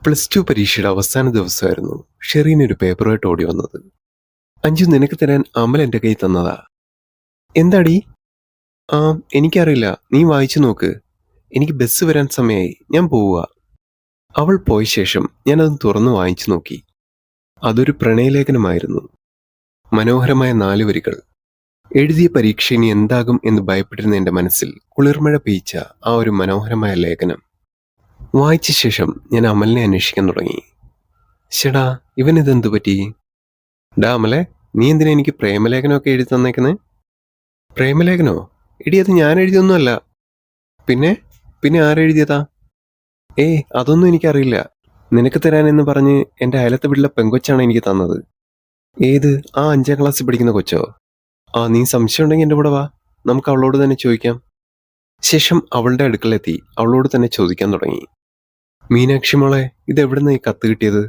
+2 പരീക്ഷയുടെ അവസാന ദിവസമായിരുന്നു ഷെറീൻ ഒരു പേപ്പറുമായിട്ട് ഓടി വന്നത്. അഞ്ജു, നിനക്ക് തരാൻ അമൽ എൻ്റെ കയ്യിൽ തന്നതാ. എന്താടി? ആ, എനിക്കറിയില്ല, നീ വായിച്ചു നോക്ക്. എനിക്ക് ബസ് വരാൻ സമയമായി, ഞാൻ പോവുക. അവൾ പോയ ശേഷം ഞാനത് തുറന്നു വായിച്ചു നോക്കി. അതൊരു പ്രണയലേഖനമായിരുന്നു. മനോഹരമായ 4 വരികൾ. എഴുതിയ പരീക്ഷ ഇനി എന്താകും എന്ന് ഭയപ്പെട്ടിരുന്ന എൻ്റെ മനസ്സിൽ കുളിർമഴ പെയ്ച്ച ആ ഒരു മനോഹരമായ ലേഖനം വായിച്ച ശേഷം ഞാൻ അമലിനെ അന്വേഷിക്കാൻ തുടങ്ങി. ഷെടാ, ഇവനിതെന്തു പറ്റി? ഡാ അമലെ, നീ എന്തിനാ എനിക്ക് പ്രേമലേഖനമൊക്കെ എഴുതി തന്നേക്കുന്നത്? പ്രേമലേഖനോ? എടി, അത് ഞാൻ എഴുതിയൊന്നുമല്ല. പിന്നെ പിന്നെ ആരെഴുതിയതാ? അതൊന്നും എനിക്കറിയില്ല. നിനക്ക് തരാനെന്ന് പറഞ്ഞ് എൻ്റെ അയലത്തെ വീട്ടിലെ പെങ്കൊച്ചാണ് എനിക്ക് തന്നത്. ഏത്? ആ 5ാം ക്ലാസ്സിൽ പഠിക്കുന്ന കൊച്ചോ? നീ സംശയം ഉണ്ടെങ്കിൽ എൻ്റെ കൂടെ വാ, നമുക്ക് അവളോട് തന്നെ ചോദിക്കാം. ശേഷം അവളുടെ അടുക്കളെത്തി അവളോട് തന്നെ ചോദിക്കാൻ തുടങ്ങി. മീനാക്ഷി മോളെ, ഇതെവിടുന്നാ ഈ കത്ത് കിട്ടിയത്?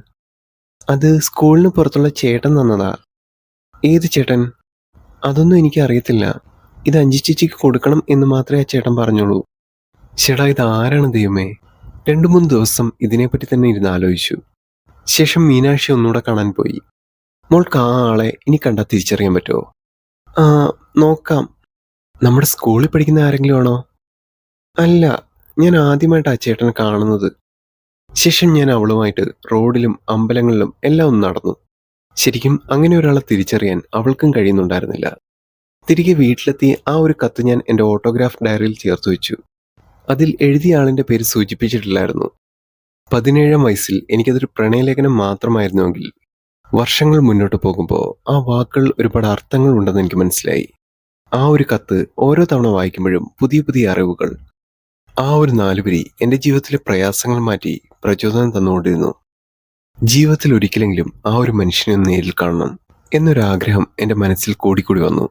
അത് സ്കൂളിന് പുറത്തുള്ള ചേട്ടൻ തന്നതാ. ഏത് ചേട്ടൻ? അതൊന്നും എനിക്ക് അറിയത്തില്ല. ഇത് അഞ്ജു ചേച്ചിക്ക് കൊടുക്കണം എന്ന് മാത്രമേ ആ ചേട്ടൻ പറഞ്ഞോളൂ. ചേട്ടാ, ഇത് ആരാണ് ദൈവമേ? 2-3 ദിവസം ഇതിനെപ്പറ്റി തന്നെ ഇരുന്ന് ആലോചിച്ചു. ശേഷം മീനാക്ഷി ഒന്നുകൂടെ കാണാൻ പോയി. മോൾക്ക് ആ ആളെ ഇനി കണ്ടാൽ തിരിച്ചറിയാൻ പറ്റുമോ? നോക്കാം. നമ്മുടെ സ്കൂളിൽ പഠിക്കുന്ന ആരെങ്കിലും ആണോ? അല്ല, ഞാൻ ആദ്യമായിട്ട് ആ ചേട്ടനെ കാണുന്നത്. ശേഷം ഞാൻ അവളുമായിട്ട് റോഡിലും അമ്പലങ്ങളിലും എല്ലാം ഒന്ന് നടന്നു. ശരിക്കും അങ്ങനെ ഒരാളെ തിരിച്ചറിയാൻ അവൾക്കും കഴിയുന്നുണ്ടായിരുന്നില്ല. തിരികെ വീട്ടിലെത്തി ആ ഒരു കത്ത് ഞാൻ എൻ്റെ ഓട്ടോഗ്രാഫ് ഡയറിയിൽ ചേർത്ത് വെച്ചു. അതിൽ എഴുതിയ ആളിൻ്റെ പേര് സൂചിപ്പിച്ചിട്ടില്ലായിരുന്നു. 17ാം വയസ്സിൽ എനിക്കതൊരു പ്രണയലേഖനം മാത്രമായിരുന്നുവെങ്കിൽ വർഷങ്ങൾ മുന്നോട്ട് പോകുമ്പോൾ ആ വാക്കുകൾ ഒരുപാട് അർത്ഥങ്ങൾ ഉണ്ടെന്ന് എനിക്ക് മനസ്സിലായി. ആ ഒരു കത്ത് ഓരോ തവണ വായിക്കുമ്പോഴും പുതിയ പുതിയ അറിവുകൾ. ആ ഒരു 4 വരി എൻ്റെ ജീവിതത്തിലെ പ്രയാസങ്ങൾ മാറ്റി പ്രചോദനം തന്നുകൊണ്ടിരുന്നു. ജീവിതത്തിൽ ഒരിക്കലെങ്കിലും ആ ഒരു മനുഷ്യനെ ഒന്ന് നേരിൽ കാണണം എന്നൊരാഗ്രഹം എൻ്റെ മനസ്സിൽ കൂടിക്കൂടി വന്നു.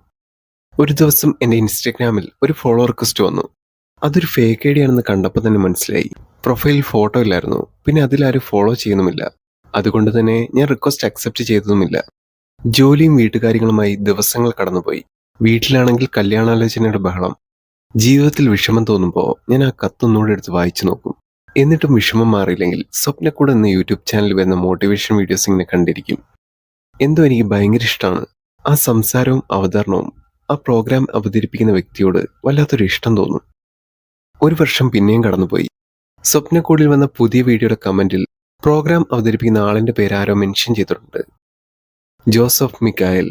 ഒരു ദിവസം എൻ്റെ ഇൻസ്റ്റഗ്രാമിൽ ഒരു ഫോളോ റിക്വസ്റ്റ് വന്നു. അതൊരു ഫേക്ക് ഐഡി ആണെന്ന് കണ്ടപ്പോൾ തന്നെ മനസ്സിലായി. പ്രൊഫൈലിൽ ഫോട്ടോ ഇല്ലായിരുന്നു, പിന്നെ അതിലാരും ഫോളോ ചെയ്യുന്നുമില്ല. അതുകൊണ്ട് തന്നെ ഞാൻ റിക്വസ്റ്റ് അക്സെപ്റ്റ് ചെയ്തതുമില്ല. ജോലിയും വീട്ടുകാര്യങ്ങളുമായി ദിവസങ്ങൾ കടന്നുപോയി. വീട്ടിലാണെങ്കിൽ കല്യാണാലോചനയുടെ ബഹളം. ജീവിതത്തിൽ വിഷമം തോന്നുമ്പോൾ ഞാൻ ആ കത്തൊന്നുകൂടെ എടുത്ത് വായിച്ചു നോക്കും. എന്നിട്ടും വിഷമം മാറിയില്ലെങ്കിൽ സ്വപ്നക്കൂട് എന്ന യൂട്യൂബ് ചാനലിൽ വരുന്ന മോട്ടിവേഷൻ വീഡിയോസ് ഇങ്ങനെ കണ്ടിരിക്കും. എന്തോ എനിക്ക് ഭയങ്കര ഇഷ്ടമാണ് ആ സംസാരവും അവതരണവും. ആ പ്രോഗ്രാം അവതരിപ്പിക്കുന്ന വ്യക്തിയോട് വല്ലാത്തൊരു ഇഷ്ടം തോന്നും. 1 വർഷം പിന്നെയും കടന്നുപോയി. സ്വപ്നക്കൂടിൽ വന്ന പുതിയ വീഡിയോയുടെ കമന്റിൽ പ്രോഗ്രാം അവതരിപ്പിക്കുന്ന ആളിന്റെ പേര് ആരോ മെൻഷൻ ചെയ്തിട്ടുണ്ട്. ജോസഫ് മിക്കായൽ.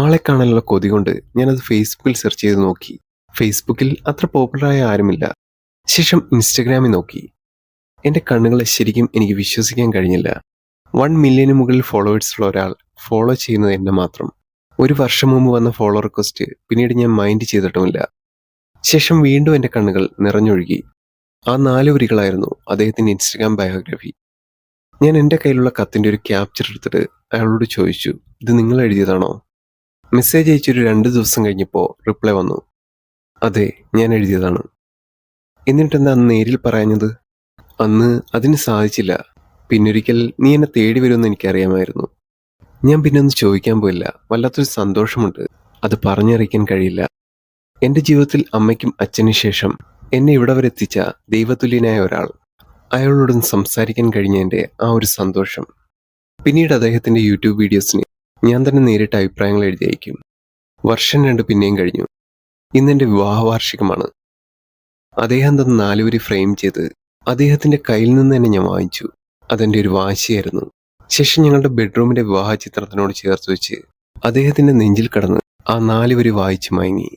ആളെ കാണാനുള്ള കൊതി കൊണ്ട് ഞാനത് ഫേസ്ബുക്കിൽ സെർച്ച് ചെയ്ത് നോക്കി. ഫേസ്ബുക്കിൽ അത്ര പോപ്പുലറായ ആരുമില്ല. ശേഷം ഇൻസ്റ്റഗ്രാമിൽ നോക്കി. എൻ്റെ കണ്ണുകളെ ശരിക്കും എനിക്ക് വിശ്വസിക്കാൻ കഴിഞ്ഞില്ല. 1 മില്യന് മുകളിൽ ഫോളോവേഴ്സുള്ള ഒരാൾ ഫോളോ ചെയ്യുന്നത് എന്നെ മാത്രം. 1 വർഷം മുമ്പ് വന്ന ഫോളോ റിക്വസ്റ്റ് പിന്നീട് ഞാൻ മൈൻഡ് ചെയ്തിട്ടുമില്ല. ശേഷം വീണ്ടും എൻ്റെ കണ്ണുകൾ നിറഞ്ഞൊഴുകി. ആ 4 വരികളായിരുന്നു അദ്ദേഹത്തിൻ്റെ ഇൻസ്റ്റഗ്രാം ബയോഗ്രഫി. ഞാൻ എൻ്റെ കയ്യിലുള്ള കത്തിൻ്റെ ഒരു ക്യാപ്ചർ എടുത്തിട്ട് അയാളോട് ചോദിച്ചു, ഇത് നിങ്ങൾ എഴുതിയതാണോ? മെസ്സേജ് അയച്ചൊരു 2 ദിവസം കഴിഞ്ഞപ്പോൾ റിപ്ലൈ വന്നു, അതെ, ഞാൻ എഴുതിയതാണ്. എന്നിട്ടെന്താ അന്ന് നേരിൽ പറയാഞ്ഞത്? അന്ന് അതിന് സാധിച്ചില്ല. പിന്നൊരിക്കൽ നീ എന്നെ തേടി വരുമെന്ന് എനിക്കറിയാമായിരുന്നു. ഞാൻ പിന്നെ ഒന്ന് ചോദിക്കാൻ പോയില്ല. വല്ലാത്തൊരു സന്തോഷമുണ്ട്, അത് പറഞ്ഞറിയിക്കാൻ കഴിയില്ല. എൻ്റെ ജീവിതത്തിൽ അമ്മയ്ക്കും അച്ഛനും ശേഷം എന്നെ ഇവിടെ വരെ എത്തിച്ച ദൈവതുല്യനായ ഒരാൾ. അയാളോടൊന്ന് സംസാരിക്കാൻ കഴിഞ്ഞതിൻ്റെ ആ ഒരു സന്തോഷം. പിന്നീട് അദ്ദേഹത്തിൻ്റെ യൂട്യൂബ് വീഡിയോസിന് ഞാൻ തന്നെ നേരിട്ട് അഭിപ്രായങ്ങൾ എഴുതി അയക്കും. വർഷം 2 പിന്നെയും കഴിഞ്ഞു. ഇന്നെൻ്റെ വിവാഹ വാർഷികമാണ്. അദ്ദേഹം തന്ന 4 വരി ഫ്രെയിം ചെയ്ത് അദ്ദേഹത്തിൻ്റെ കയ്യിൽ നിന്ന് തന്നെ ഞാൻ വാങ്ങിച്ചു. അതെൻ്റെ ഒരു വാശിയായിരുന്നു. ശേഷം ഞങ്ങളുടെ ബെഡ്റൂമിൻ്റെ വിവാഹ ചിത്രത്തിനോട് ചേർത്ത് വെച്ച് അദ്ദേഹത്തിൻ്റെ നെഞ്ചിൽ കടന്ന് ആ 4 വരി വായിച്ച് മയങ്ങി.